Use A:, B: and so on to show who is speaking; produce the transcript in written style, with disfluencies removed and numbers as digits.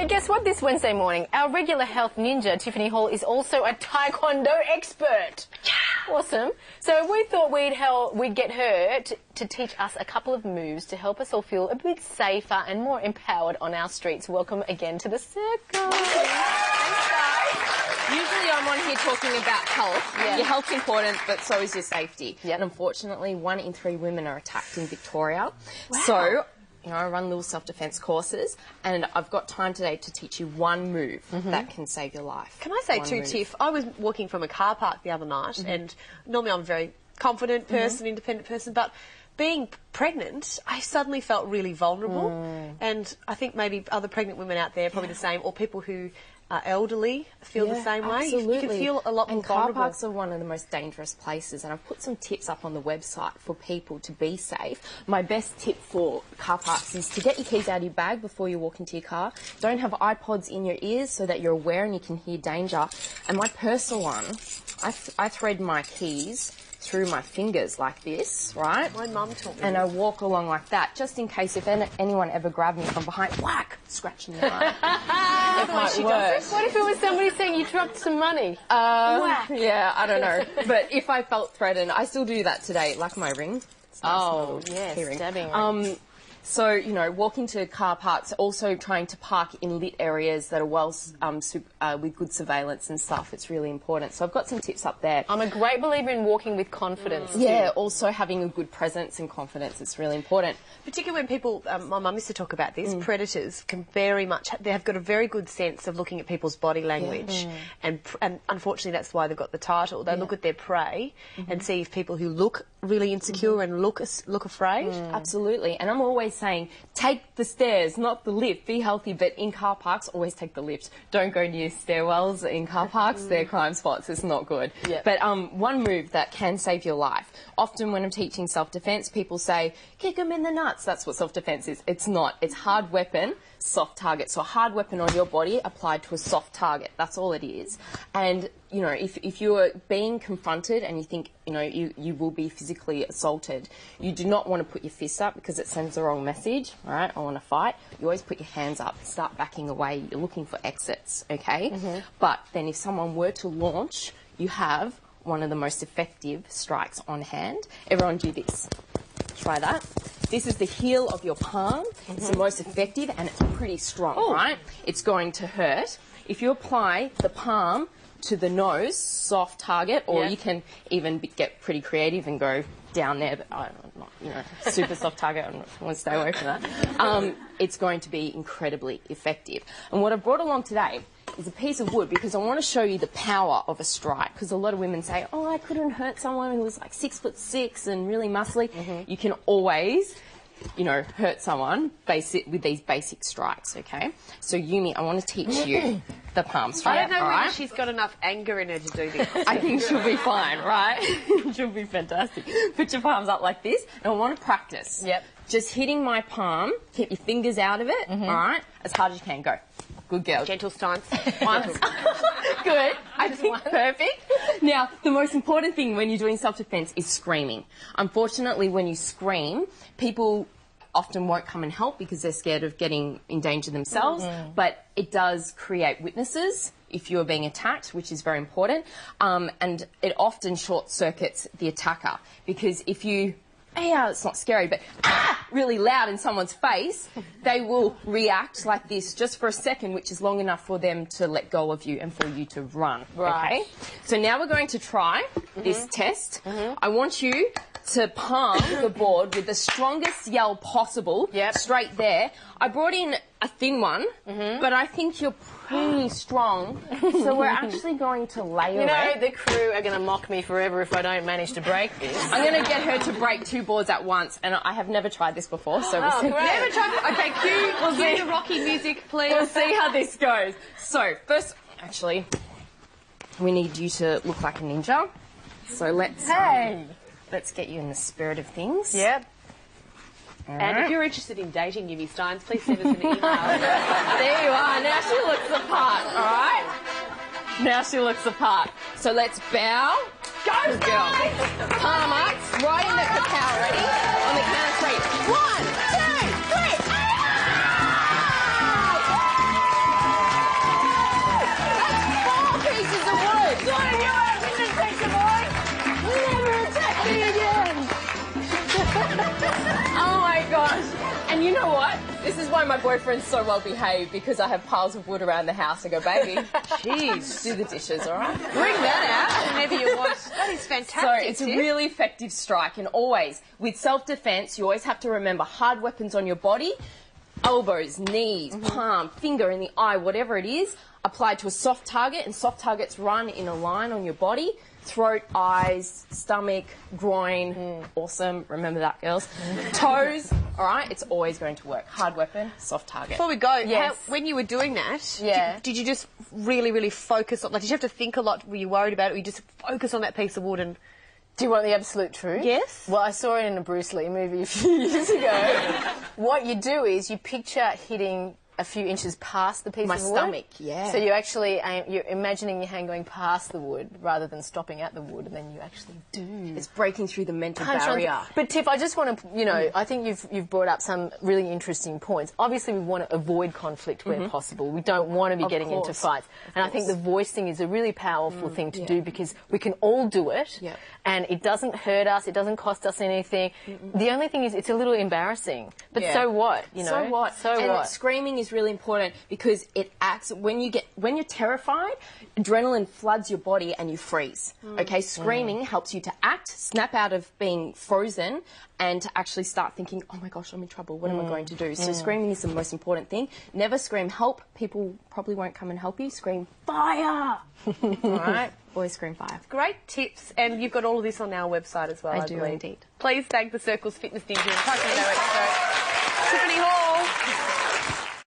A: Hey, guess what this Wednesday morning? Our regular health ninja, Tiffiny Hall, is also a Taekwondo expert. Yeah. Awesome. So we thought we'd get her to teach us a couple of moves to help us all feel a bit safer and more empowered on our streets. Welcome again to the circle.
B: Thanks, guys. Usually I'm on here talking about health. Yeah. Your health's important, but so is your safety. Yep. And unfortunately, 1 in 3 women are attacked in Victoria. Wow. So, you know, I run little self-defence courses, and I've got time today to teach you one move that can save your life.
C: Can I say too, Tiff, I was walking from a car park the other night, and normally I'm a very confident person, independent person, but being pregnant, I suddenly felt really vulnerable. And I think maybe other pregnant women out there are probably the same, or people who are elderly feel the same way.
B: Absolutely.
C: You can feel a lot more vulnerable.
B: And car parks are one of the most dangerous places, and I've put some tips up on the website for people to be safe. My best tip for car parks is to get your keys out of your bag before you walk into your car. Don't have iPods in your ears so that you're aware and you can hear danger. And my personal one, I thread my keys through my fingers like this, right?
C: My mum taught me.
B: And I walk along like that, just in case if anyone ever grabbed me from behind, whack, scratching the eye. It might work.
A: What if it was somebody saying you dropped some money?
B: Yeah, I don't know. But if I felt threatened, I still do that today, like my ring.
A: Oh, yes, stabbing ring.
B: So, you know, walking to car parks, also trying to park in lit areas that are well, with good surveillance and stuff. It's really important. So I've got some tips up there.
A: I'm a great believer in walking with confidence.
B: Yeah, also having a good presence and confidence is really important.
C: Particularly when people, my mum used to talk about this, predators can very much, they have got a very good sense of looking at people's body language. And unfortunately that's why they've got the title. They look at their prey and see if people who look really insecure and look afraid.
B: Absolutely. And I'm always saying, take the stairs, not the lift. Be healthy, but in car parks, always take the lift. Don't go near stairwells in car parks. They're crime spots. It's not good. Yep. But one move that can save your life. Often when I'm teaching self-defence, people say, kick them in the nuts. That's what self-defence is. It's not. It's hard weapon, soft target. So a hard weapon on your body applied to a soft target. That's all it is. And, you know, if you're being confronted and you think, you know, you will be physically assaulted, you do not want to put your fists up because it sends the wrong message, all right? I want to fight. You always put your hands up, start backing away. You're looking for exits, okay? But then if someone were to launch, you have one of the most effective strikes on hand. Everyone do this. Try that. This is the heel of your palm. It's the most effective and it's pretty strong, right? It's going to hurt. If you apply the palm to the nose, soft target, or you can even get pretty creative and go down there, but I'm not, you know, super soft target. I want to stay away from that. It's going to be incredibly effective. And what I brought along today is a piece of wood because I want to show you the power of a strike. Because a lot of women say, oh, I couldn't hurt someone who was like 6'6" and really muscly. You can always, you know, hurt someone with these basic strikes, okay? So, Yumi, I want to teach you the palm strike.
C: I don't know whether she's got enough anger in her to do this.
B: I think she'll be fine, right? She'll be fantastic. Put your palms up like this, and I want to practice.
A: Yep.
B: Just hitting my palm, keep your fingers out of it, all right? As hard as you can. Go. Good girl.
C: Gentle stance.
B: Once. Good. I think perfect. Now, the most important thing when you're doing self-defence is screaming. Unfortunately, when you scream, people often won't come and help because they're scared of getting in danger themselves, but it does create witnesses if you're being attacked, which is very important, and it often short-circuits the attacker because if you it's not scary, but really loud in someone's face, they will react like this just for a second, which is long enough for them to let go of you and for you to run.
A: Right.
B: Okay? So now we're going to try this test. I want you to palm the board with the strongest yell possible, straight there. I brought in a thin one, but I think you're pretty strong, so we're actually going to layer it.
A: You know, the crew are going to mock me forever if I don't manage to break this.
B: I'm going to get her to break 2 boards at once, and I have never tried this before, so we'll see.
C: Never tried. Okay, cue the Rocky music, please.
B: We'll see how this goes. So, first, actually, we need you to look like a ninja. So let's get you in the spirit of things.
A: Yep.
C: And if you're interested in dating Yumi Steins, please send us an email.
B: There you are. Now she looks the part, all right? Now she looks the part. So let's bow. Go, girl. Palm up. Right in the cacao. Ready? On the count of 3. 1, 2, 3. why my boyfriend's so well behaved, because I have piles of wood around the house. I go, baby,
C: jeez,
B: do the dishes, all right?
C: Bring that out whenever you want. That is fantastic.
B: So it's a really effective strike, and always, with self-defense, you always have to remember hard weapons on your body, elbows, knees, palm, finger in the eye, whatever it is, applied to a soft target, and soft targets run in a line on your body. Throat, eyes, stomach, groin. Awesome. Remember that, girls. Toes. All right. It's always going to work. Hard weapon, soft target.
C: Before we go,
A: yes.
C: when you were doing that,
A: yeah.
C: did you just really, really focus on, like, did you have to think a lot? Were you worried about it? Or you just focus on that piece of wood and...
A: Do you want the absolute truth?
C: Yes.
A: Well, I saw it in a Bruce Lee movie a few years ago. What you do is you picture hitting a few inches past the piece of wood.
B: My stomach, yeah.
A: So you actually, you're imagining your hand going past the wood rather than stopping at the wood, and then you actually do.
B: It's breaking through the mental barrier.
A: But Tiff, I just want to, you know, I think you've brought up some really interesting points. Obviously, we want to avoid conflict where possible. We don't want to be getting into fights. And I think the voice thing is a really powerful thing to do, because we can all do it, and it doesn't hurt us, it doesn't cost us anything. The only thing is it's a little embarrassing. But so what, you know?
B: So what?
A: So
B: and
A: what?
B: Screaming is really important, because it acts when you're terrified, adrenaline floods your body and you freeze. Okay, screaming helps you to act, snap out of being frozen, and to actually start thinking, oh my gosh, I'm in trouble, what am I going to do? So screaming is the most important thing. Never scream help, people probably won't come and help you. Scream fire. All right, always scream fire.
C: Great tips, and you've got all of this on our website as well, I
B: do
C: believe.
B: indeed.
C: Please thank the Circle's fitness ninja and Taekwondo expert, Tiffiny Hall.